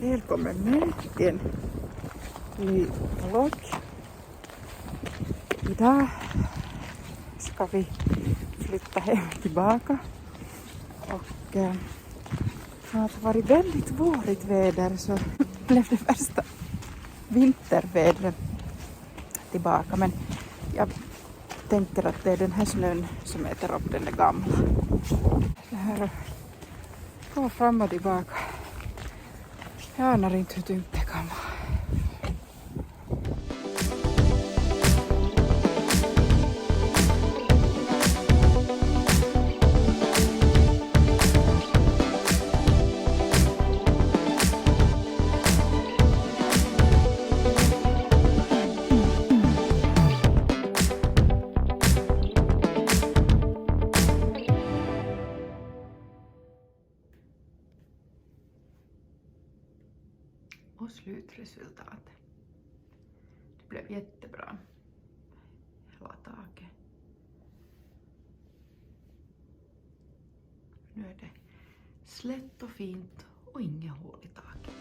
Välkommen med till en ny vlogg. Idag ska vi flytta hem tillbaka och för att det varit väldigt vårigt väder så blev det värsta vintervädret tillbaka, men jag tänker att det är den här snön som äter upp den där gamla. Det här går fram och tillbaka. Jag anar inte hur tungt det kan vara. Och slutresultatet. Det blev jättebra. Hela taket. Nu är det slätt och fint och inget hål i taket.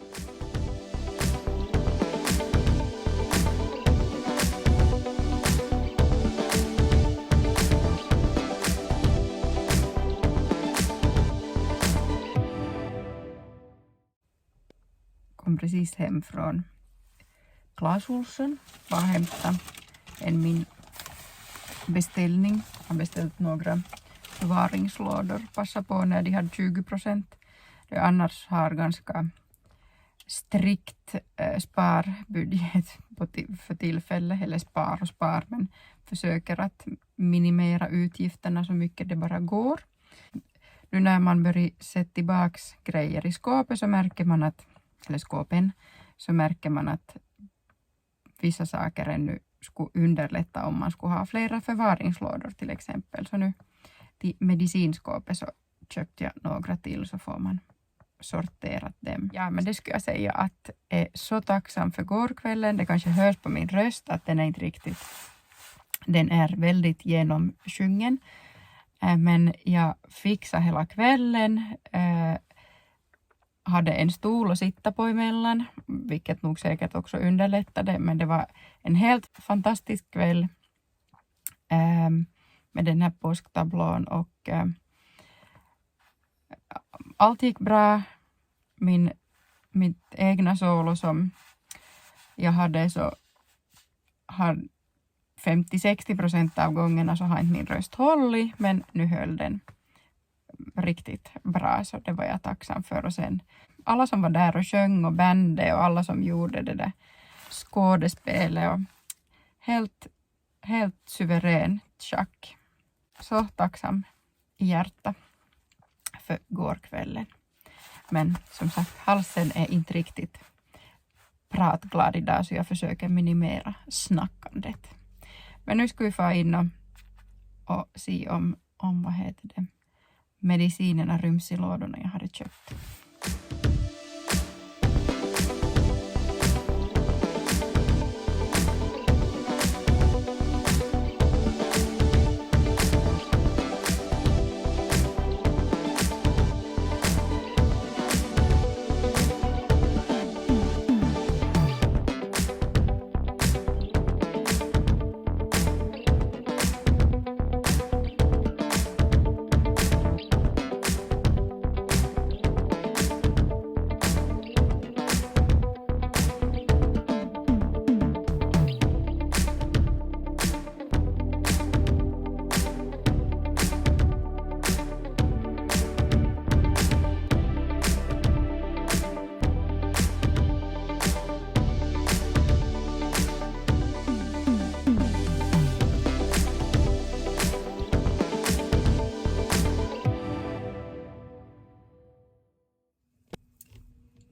Kom precis hem från Clas Ohlson. Bara hämta min beställning. Jag har beställt några förvaringslådor. Passa på när de hade 20%. Det annars har ganska strikt sparbudget för tillfället. Eller spar, men försöker att minimera utgifterna så mycket det bara går. Nu när man börjar sätta tillbaks grejer i skåpet så märker man att vissa saker ännu skulle underlätta om man skulle ha flera förvaringslådor till exempel. Så nu till medicinskåpet så köpte jag några till så får man sorterat dem. Ja, men det skulle jag säga att jag är så tacksam för gårkvällen. Det kanske hörs på min röst att den är inte riktigt, den är väldigt genomsjungen. Men jag fixade hela kvällen. Hade en stol att sitta på emellan, vilket nog säkert också underlättade, men det var en helt fantastisk kväll med den här påsktablån och allt gick bra. Mitt egna solo som jag hade så har 50-60% av gångerna så har inte min röst hållit, men nu höll den riktigt bra, så det var jag tacksam för. Och sen alla som var där och sjöng och bände och alla som gjorde det där skådespelet och helt suverän schack. Så tacksam i hjärta för gårkvällen. Men som sagt, halsen är inte riktigt pratglad idag så jag försöker minimera snackandet. Men nu ska vi få in och se om vad heter det, medicinerna ryms i lådorna jag hade köpt.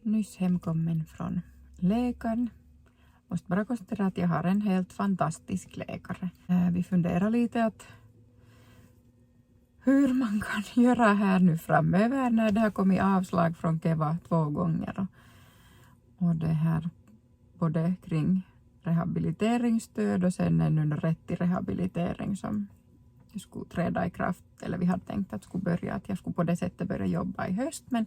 Nyss hemkommen från läkaren. Måste bara konstatera att jag har en helt fantastisk läkare. Vi funderar lite att hur man kan göra här nu framöver när det har kommit avslag från Keva 2 gånger. Och det här både kring rehabiliteringsstöd och sen en rätt till rehabilitering som skulle träda i kraft. Eller vi hade tänkt att skulle börja, att jag skulle på det sättet börja jobba i höst. Men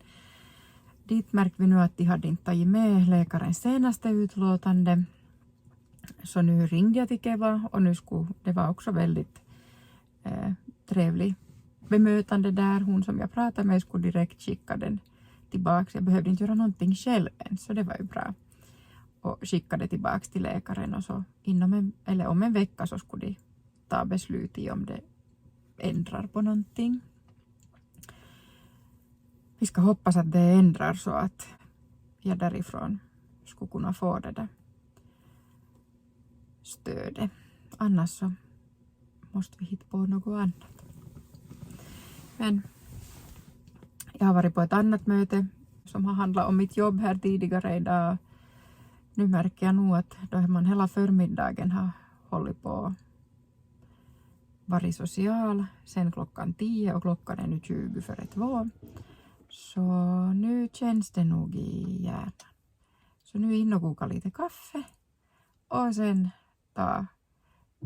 dit märkte vi nu att de hade inte tagit med läkarens senaste utlåtande. Så nu ringde jag till Keva och det var också väldigt trevlig bemötande där. Hon som jag pratade med skulle direkt skicka den tillbaka. Jag behövde inte göra någonting själv än, så det var ju bra. Och skickade tillbaka till läkaren och så om en vecka så skulle de ta beslut i om det ändrar på någonting. Vi ska hoppas att det ändrar så att jag därifrån skulle kunna få det där stödet. Annars så måste vi hitta på något annat. Men jag har varit på ett annat möte som har handlat om mitt jobb här tidigare idag. Nu märker jag nog att då man hela förmiddagen har hållit på varit social sen klockan 10 och klockan är nu 20 före 2. Så nu känns det nog i hjärnan. Så nu in och koka lite kaffe och sen ta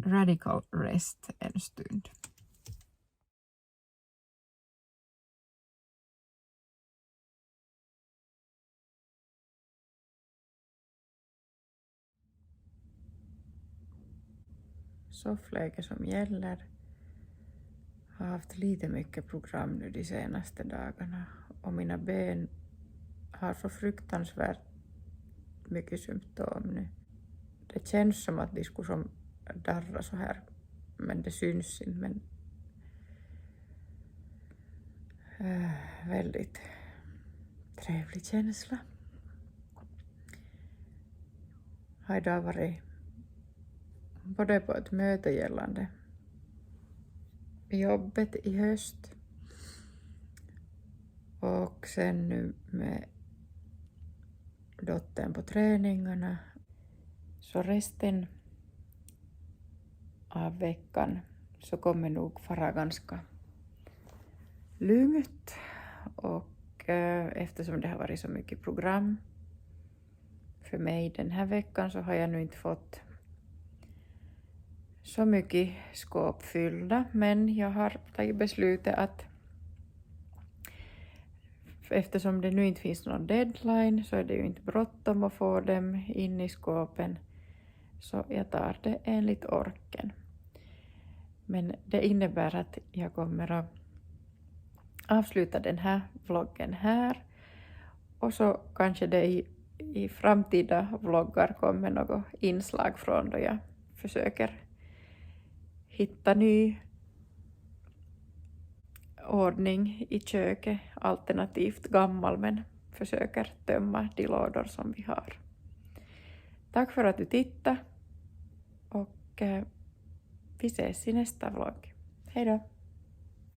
radical rest en stund. Soffläge som gäller. Har haft lite mycket program nu de senaste dagarna och mina ben har så fruktansvärt mycket symptom nu. Det känns som att de skulle som darra så här, men det syns inte. Men väldigt trevlig känsla. Har idag varit både på ett möte gällande jobbet i höst och sen nu med dottern på träningarna. Så resten av veckan så kommer nog vara ganska lugnt och eftersom det har varit så mycket program för mig den här veckan så har jag nu inte fått så mycket skåp fyllda, men jag har tagit beslutet att eftersom det nu inte finns någon deadline så är det ju inte bråttom att få dem in i skåpen, så jag tar det enligt orken. Men det innebär att jag kommer att avsluta den här vloggen här och så kanske det i framtida vloggar kommer något inslag från då jag försöker hitta ny ordning i köket, alternativt gammal, men försöker tömma de lådor som vi har. Tack för att du tittade och vi ses i nästa vlogg. Hej då!